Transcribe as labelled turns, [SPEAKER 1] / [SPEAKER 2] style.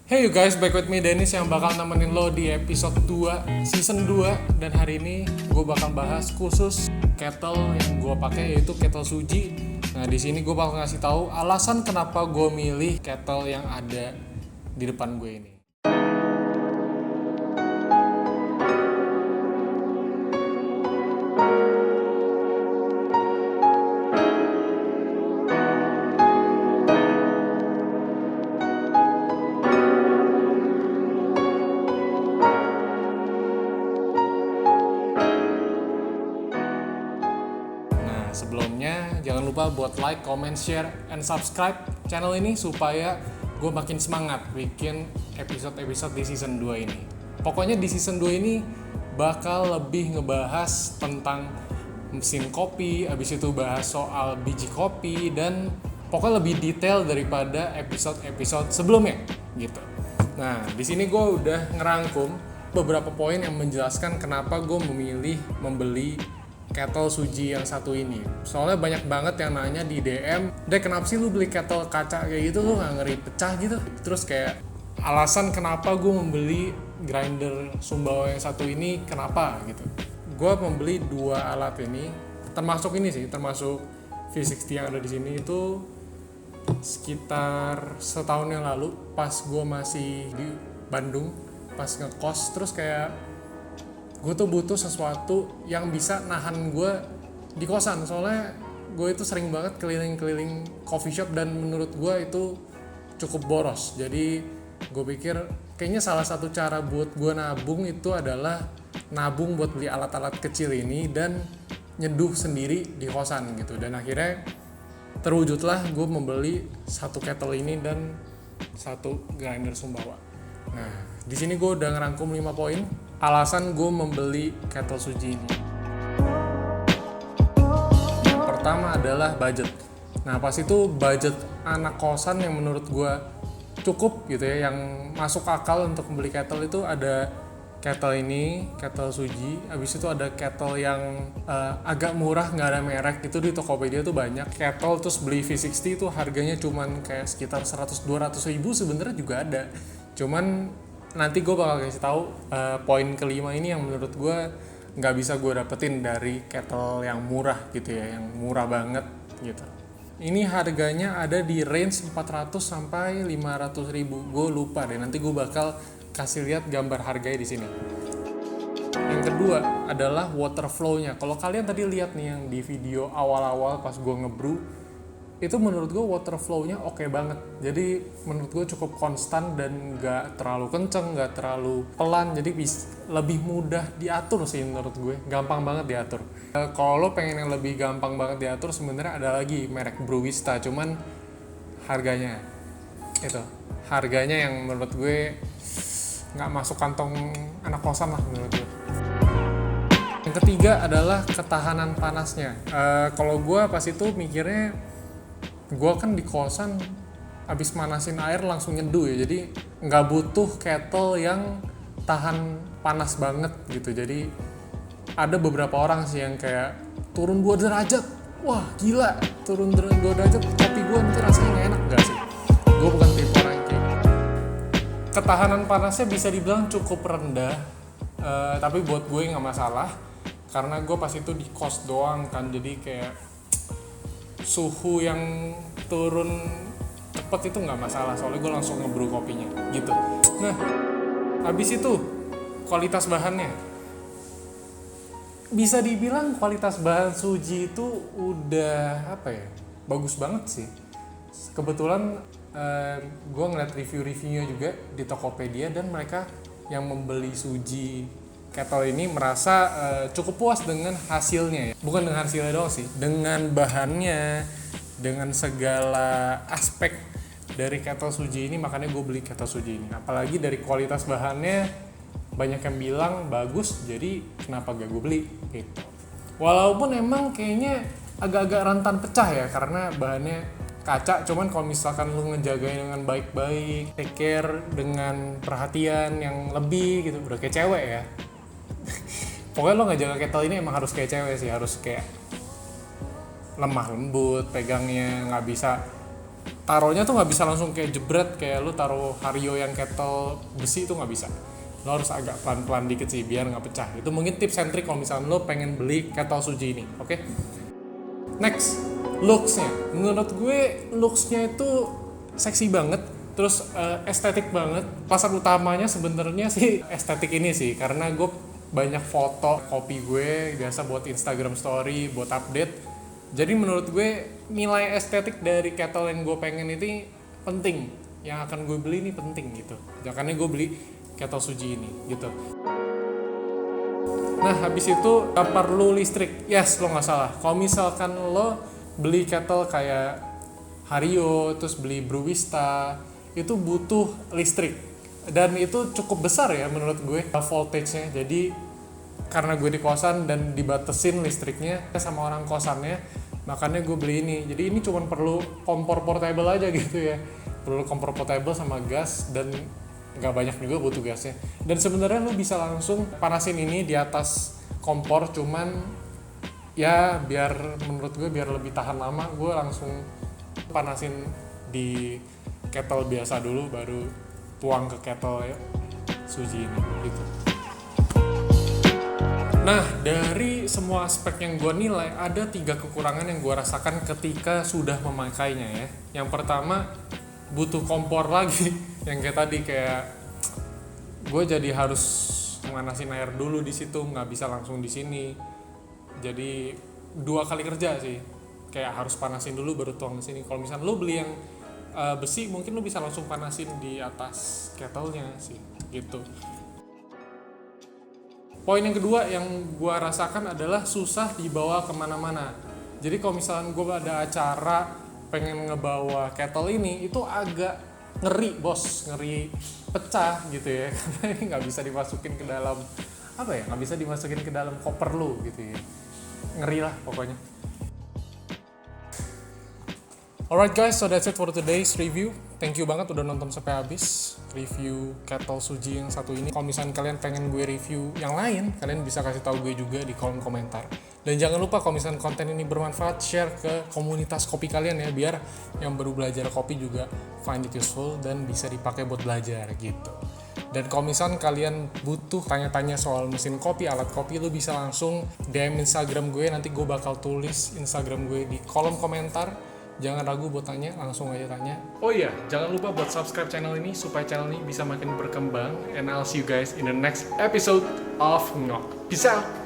[SPEAKER 1] Hey you guys, back with me Dennis yang bakal nemenin lo di episode 2 season 2. Dan hari ini gue bakal bahas khusus kettle yang gue pakai, yaitu kettle Suji. Nah di sini gue bakal ngasih tahu alasan kenapa gue milih kettle yang ada di depan gue ini. Sebelumnya jangan lupa buat like, comment, share, and subscribe channel ini supaya gue makin semangat bikin episode-episode di season 2 ini. Pokoknya di season 2 ini bakal lebih ngebahas tentang mesin kopi, abis itu bahas soal biji kopi, dan pokoknya lebih detail daripada episode-episode sebelumnya gitu. Nah di sini gue udah ngerangkum beberapa poin yang menjelaskan kenapa gue memilih membeli kettle Suji yang satu ini. Soalnya banyak banget yang nanya di DM, "Dek, kenapa sih lu beli kettle kaca kayak gitu, lu gak ngeri pecah gitu?" Terus kayak alasan kenapa gue membeli grinder Sumbawa yang satu ini, kenapa gitu. Gue membeli dua alat ini, termasuk V60 yang ada di sini itu sekitar setahun yang lalu pas gue masih di Bandung, pas ngekos. Terus kayak gue tuh butuh sesuatu yang bisa nahan gue di kosan, soalnya gue itu sering banget keliling-keliling coffee shop dan menurut gue itu cukup boros. Jadi gue pikir kayaknya salah satu cara buat gue nabung itu adalah nabung buat beli alat-alat kecil ini dan nyeduh sendiri di kosan gitu. Dan akhirnya terwujudlah gue membeli satu kettle ini dan satu grinder Sumbawa. Nah di sini gue udah ngerangkum 5 poin alasan gue membeli kettle Suji ini. Yang pertama adalah budget. Nah pas itu budget anak kosan yang menurut gue cukup gitu ya, yang masuk akal untuk membeli kettle itu ada kettle ini, kettle Suji. Habis itu ada kettle yang agak murah, nggak ada merek, itu di Tokopedia tuh banyak. Kettle terus beli V60 itu harganya cuman kayak sekitar 100-200 ribu, sebenarnya juga ada. Cuman nanti gue bakal kasih tahu poin kelima ini yang menurut gue nggak bisa gue dapetin dari kettle yang murah gitu ya, yang murah banget gitu. Ini harganya ada di range 400 sampai 500 ribu, gue lupa deh, nanti gue bakal kasih lihat gambar harganya di sini. Yang kedua adalah water flow-nya. Kalau kalian tadi lihat nih yang di video awal-awal pas gue ngebrew, itu menurut gue water flow-nya oke banget. Jadi menurut gue cukup konstan dan gak terlalu kenceng, gak terlalu pelan. Jadi lebih mudah diatur sih menurut gue. Gampang banget diatur. Kalau lo pengen yang lebih gampang banget diatur, sebenarnya ada lagi merek Brewista. Cuman harganya yang menurut gue gak masuk kantong anak kosan lah menurut gue. Yang ketiga adalah ketahanan panasnya. Kalau gue pas itu mikirnya, gue kan di kosan abis manasin air langsung nyeduh ya, jadi nggak butuh kettle yang tahan panas banget gitu. Jadi ada beberapa orang sih yang kayak turun 2 derajat, wah gila, turun 2 derajat kopi gue nanti rasanya nggak enak. Nggak sih, gue bukan tipe orang yang kayak gitu. Ketahanan panasnya bisa dibilang cukup rendah, tapi buat gue nggak masalah karena gue pas itu di kos doang kan, jadi kayak suhu yang turun cepet itu nggak masalah, soalnya gue langsung ngebrew kopinya gitu. Nah habis itu kualitas bahannya, bisa dibilang kualitas bahan Suji itu udah bagus banget sih. Kebetulan gue ngeliat review-reviewnya juga di Tokopedia, dan mereka yang membeli Suji kettle ini merasa cukup puas dengan hasilnya ya. Bukan dengan hasilnya doang sih, dengan bahannya, dengan segala aspek dari kettle Suji ini. Makanya gue beli kettle Suji ini. Apalagi dari kualitas bahannya banyak yang bilang bagus, jadi kenapa gak gue beli gitu. Walaupun emang kayaknya agak-agak rentan pecah ya karena bahannya kaca, cuman kalau misalkan lu ngejagain dengan baik-baik, take care dengan perhatian yang lebih gitu, udah kayak cewek ya. Pokoknya lo ngejaga kettle ini emang harus kayak cewek sih, harus kayak lemah lembut pegangnya, nggak bisa taruhnya tuh nggak bisa langsung kayak jebret kayak lu taruh Hario yang kettle besi itu nggak bisa. Lo harus agak pelan-pelan dikit sih biar nggak pecah. Itu mungkin tips and trick kalau misalnya lo pengen beli kettle Suji ini. Oke? Next, looks-nya. Menurut gue looks-nya itu seksi banget, terus estetik banget. Pasar utamanya sebenarnya sih estetik ini sih, karena gue banyak foto kopi gue biasa buat Instagram story, buat update. Jadi menurut gue nilai estetik dari kettle yang gue pengen itu penting. Yang akan gue beli ini penting gitu. Makanya gue beli kettle Suji ini gitu. Nah habis itu gak perlu listrik. Yes, lo nggak salah. Kalau misalkan lo beli kettle kayak Hario, terus beli Brewista, itu butuh listrik. Dan itu cukup besar ya menurut gue voltage-nya. Jadi karena gue di kosan dan dibatesin listriknya sama orang kosannya, makanya gue beli ini. Jadi ini cuma perlu kompor portable aja gitu ya. Perlu kompor portable sama gas dan nggak banyak juga butuh gasnya. Dan sebenarnya lo bisa langsung panasin ini di atas kompor, cuman ya biar menurut gue biar lebih tahan lama, gue langsung panasin di kettle biasa dulu baru tuang ke kettle ya Suji ini gitu. Nah dari semua aspek yang gue nilai ada 3 kekurangan yang gue rasakan ketika sudah memakainya ya. Yang pertama butuh kompor lagi yang kayak tadi, kayak gue jadi harus manasin air dulu di situ, nggak bisa langsung di sini. Jadi 2 kali kerja sih, kayak harus panasin dulu baru tuang di sini. Kalau misalnya lo beli yang besi mungkin lo bisa langsung panasin di atas kettle-nya sih gitu. Poin yang kedua yang gue rasakan adalah susah dibawa kemana-mana. Jadi kalau misalnya gue ada acara pengen ngebawa kettle ini, itu agak ngeri bos, ngeri pecah gitu ya. Karena ini nggak bisa dimasukin ke dalam, apa ya, nggak bisa dimasukin ke dalam koper lu gitu ya. Ngeri lah pokoknya. Alright guys, so that's it for today's review. Thank you banget udah nonton sampai habis review kettle Suji yang satu ini. Kalau misalnya kalian pengen gue review yang lain, kalian bisa kasih tahu gue juga di kolom komentar. Dan jangan lupa kalau misalnya konten ini bermanfaat, share ke komunitas kopi kalian ya, biar yang baru belajar kopi juga find it useful dan bisa dipakai buat belajar gitu. Dan kalau misalnya kalian butuh tanya-tanya soal mesin kopi, alat kopi, lu bisa langsung DM Instagram gue, nanti gue bakal tulis Instagram gue di kolom komentar. Jangan ragu buat tanya, langsung aja tanya. Oh iya, jangan lupa buat subscribe channel ini supaya channel ini bisa makin berkembang. And I'll see you guys in the next episode of Ngok. Peace out!